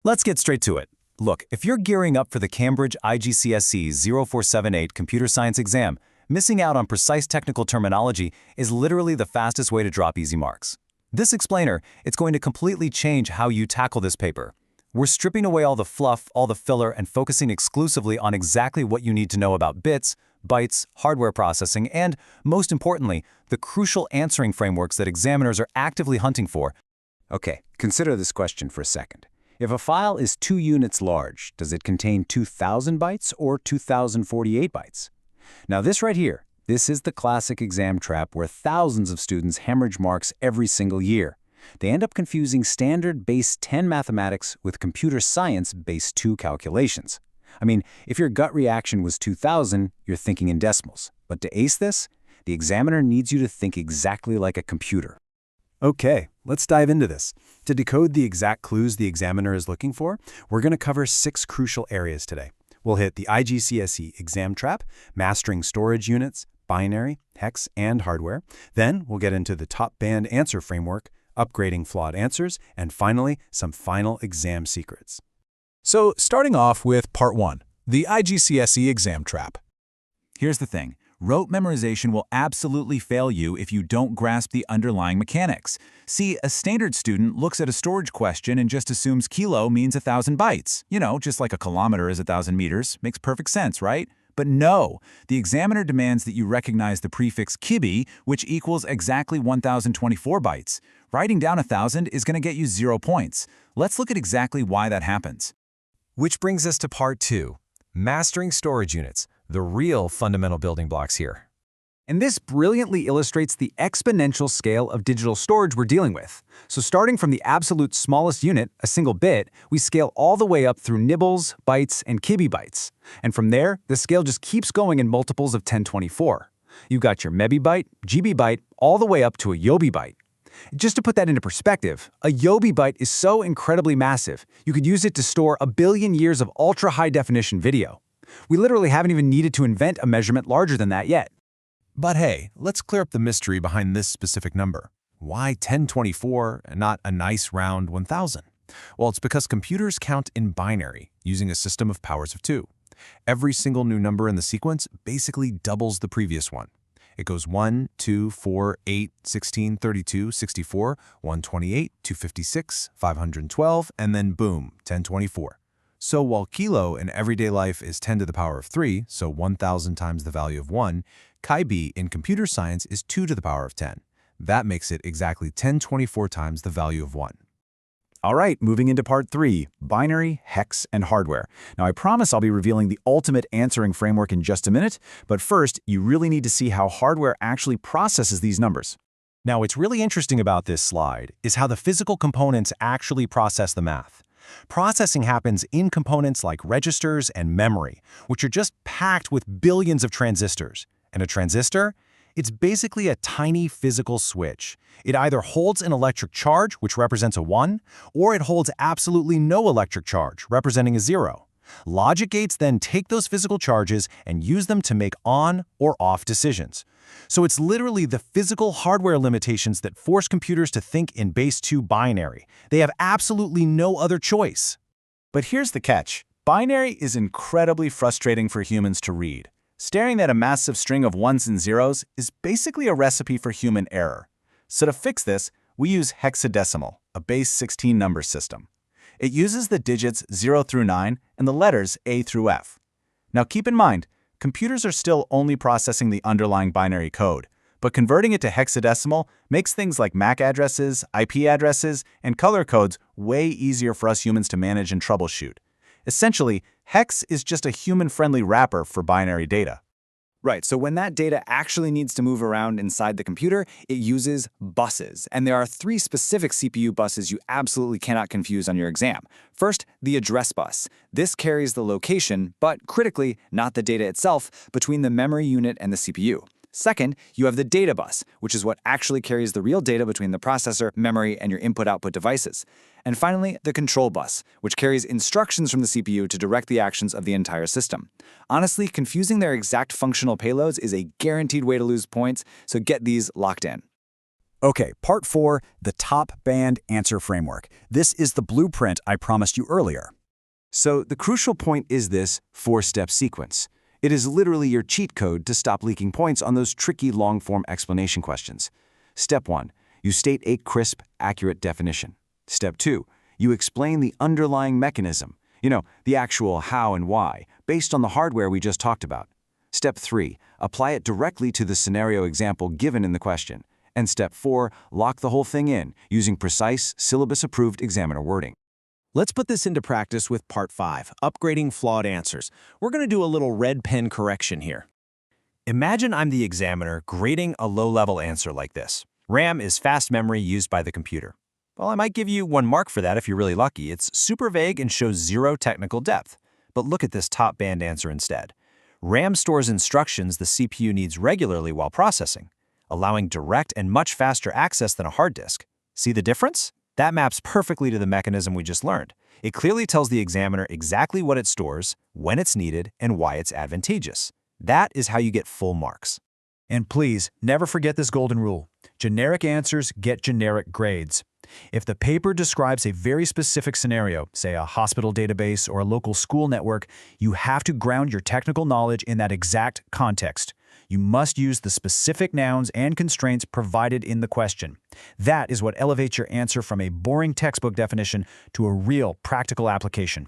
Let's get straight to it. Look, if you're gearing up for the Cambridge IGCSE 0478 computer science exam, missing out on precise technical terminology is literally the fastest way to drop easy marks. This explainer, it's going to completely change how you tackle this paper. We're stripping away all the fluff, all the filler, and focusing exclusively on exactly what you need to know about bits, bytes, hardware processing, and, most importantly, the crucial answering frameworks that examiners are actively hunting for. Okay, consider this question for a second. If a file is 2 units large, does it contain 2,000 bytes or 2,048 bytes? Now this right here, this is the classic exam trap where thousands of students hemorrhage marks every single year. They end up confusing standard base 10 mathematics with computer science base 2 calculations. I mean, if your gut reaction was 2,000, you're thinking in decimals. But to ace this, the examiner needs you to think exactly like a computer. Okay, let's dive into this. To decode the exact clues the examiner is looking for, we're going to cover 6 crucial areas today. We'll hit the IGCSE exam trap, mastering storage units, binary, hex, and hardware. Then we'll get into the top band answer framework, upgrading flawed answers, and finally, some final exam secrets. So, starting off with Part 1, the IGCSE exam trap. Here's the thing. Rote memorization will absolutely fail you if you don't grasp the underlying mechanics. See, a standard student looks at a storage question and just assumes kilo means 1,000 bytes. You know, just like a kilometer is 1,000 meters. Makes perfect sense, right? But no, the examiner demands that you recognize the prefix kibi, which equals exactly 1,024 bytes. Writing down 1,000 is going to get you 0 points. Let's look at exactly why that happens. Which brings us to Part 2, mastering storage units, the real fundamental building blocks here. And this brilliantly illustrates the exponential scale of digital storage we're dealing with. So starting from the absolute smallest unit, a single bit, we scale all the way up through nibbles, bytes, and kibibytes. And from there, the scale just keeps going in multiples of 1024. You've got your mebibyte, gbibyte, all the way up to a yobibyte. Just to put that into perspective, a yobibyte is so incredibly massive, you could use it to store 1 billion years of ultra-high-definition video. We literally haven't even needed to invent a measurement larger than that yet. But hey, let's clear up the mystery behind this specific number. Why 1024 and not a nice round 1000? Well, it's because computers count in binary, using a system of powers of 2. Every single new number in the sequence basically doubles the previous one. It goes 1, 2, 4, 8, 16, 32, 64, 128, 256, 512, and then boom, 1024. So while kilo in everyday life is 10 to the power of 3, so 1,000 times the value of 1, kibi in computer science is 2 to the power of 10. That makes it exactly 1024 times the value of 1. All right, moving into Part 3, binary, hex, and hardware. Now, I promise I'll be revealing the ultimate answering framework in just a minute, but first, you really need to see how hardware actually processes these numbers. Now, what's really interesting about this slide is how the physical components actually process the math. Processing happens in components like registers and memory, which are just packed with billions of transistors. And a transistor? It's basically a tiny physical switch. It either holds an electric charge, which represents a 1, or it holds absolutely no electric charge, representing a 0. Logic gates then take those physical charges and use them to make on or off decisions. So it's literally the physical hardware limitations that force computers to think in base 2 binary. They have absolutely no other choice. But here's the catch. Binary is incredibly frustrating for humans to read. Staring at a massive string of ones and zeros is basically a recipe for human error. So to fix this, we use hexadecimal, a base 16 number system. It uses the digits 0 through 9 and the letters A through F. Now keep in mind, computers are still only processing the underlying binary code, but converting it to hexadecimal makes things like MAC addresses, IP addresses, and color codes way easier for us humans to manage and troubleshoot. Essentially, hex is just a human-friendly wrapper for binary data. Right, so when that data actually needs to move around inside the computer, it uses buses. And there are 3 specific CPU buses you absolutely cannot confuse on your exam. First, the address bus. This carries the location, but critically, not the data itself, between the memory unit and the CPU. Second, you have the data bus, which is what actually carries the real data between the processor, memory, and your input-output devices. And finally, the control bus, which carries instructions from the CPU to direct the actions of the entire system. Honestly, confusing their exact functional payloads is a guaranteed way to lose points, so get these locked in. Okay, part 4, the top band answer framework. This is the blueprint I promised you earlier. So the crucial point is this 4-step sequence. It is literally your cheat code to stop leaking points on those tricky long-form explanation questions. Step 1, you state a crisp, accurate definition. Step 2, you explain the underlying mechanism, the actual how and why, based on the hardware we just talked about. Step 3, apply it directly to the scenario example given in the question. And Step 4, lock the whole thing in, using precise, syllabus-approved examiner wording. Let's put this into practice with Part 5, upgrading flawed answers. We're going to do a little red pen correction here. Imagine I'm the examiner grading a low-level answer like this. RAM is fast memory used by the computer. Well, I might give you 1 mark for that if you're really lucky. It's super vague and shows 0 technical depth. But look at this top band answer instead. RAM stores instructions the CPU needs regularly while processing, allowing direct and much faster access than a hard disk. See the difference? That maps perfectly to the mechanism we just learned. It clearly tells the examiner exactly what it stores, when it's needed, and why it's advantageous. That is how you get full marks. And please, never forget this golden rule. Generic answers get generic grades. If the paper describes a very specific scenario, say a hospital database or a local school network, you have to ground your technical knowledge in that exact context. You must use the specific nouns and constraints provided in the question. That is what elevates your answer from a boring textbook definition to a real practical application.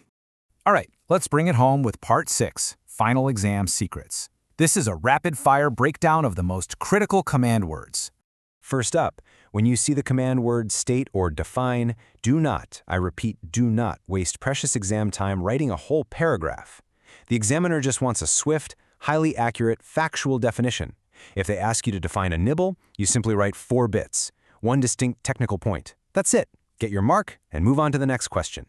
All right, let's bring it home with Part 6, Final Exam Secrets. This is a rapid-fire breakdown of the most critical command words. First up, when you see the command word state or define, do not, I repeat, do not waste precious exam time writing a whole paragraph. The examiner just wants a swift, highly accurate, factual definition. If they ask you to define a nibble, you simply write 4 bits, 1 distinct technical point. That's it. Get your mark and move on to the next question.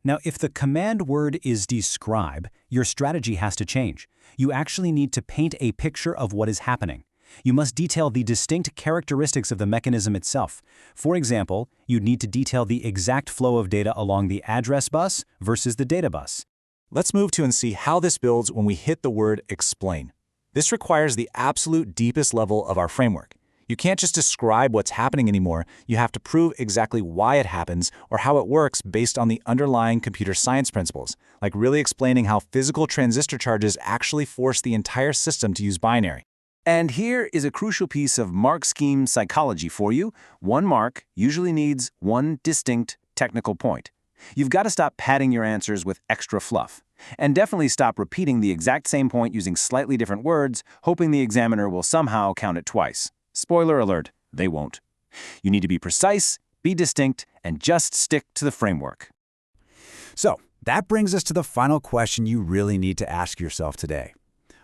Now, if the command word is describe, your strategy has to change. You actually need to paint a picture of what is happening. You must detail the distinct characteristics of the mechanism itself. For example, you'd need to detail the exact flow of data along the address bus versus the data bus. Let's move to and see how this builds when we hit the word explain. This requires the absolute deepest level of our framework. You can't just describe what's happening anymore. You have to prove exactly why it happens or how it works based on the underlying computer science principles, like really explaining how physical transistor charges actually force the entire system to use binary. And here is a crucial piece of mark scheme psychology for you. 1 mark usually needs 1 distinct technical point. You've got to stop padding your answers with extra fluff. And definitely stop repeating the exact same point using slightly different words, hoping the examiner will somehow count it twice. Spoiler alert, they won't. You need to be precise, be distinct, and just stick to the framework. So, that brings us to the final question you really need to ask yourself today.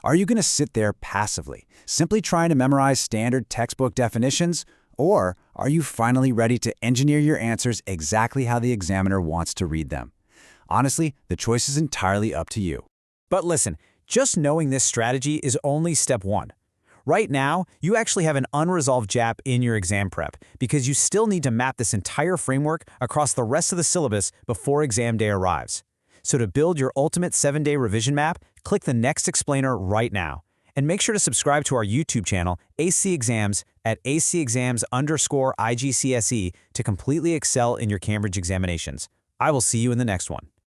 Are you going to sit there passively, simply trying to memorize standard textbook definitions? Or are you finally ready to engineer your answers exactly how the examiner wants to read them? Honestly, the choice is entirely up to you. But listen, just knowing this strategy is only step 1. Right now, you actually have an unresolved gap in your exam prep because you still need to map this entire framework across the rest of the syllabus before exam day arrives. So to build your ultimate 7-day revision map, click the next explainer right now. And make sure to subscribe to our YouTube channel, AC Exams, at acexams_IGCSE to completely excel in your Cambridge examinations. I will see you in the next one.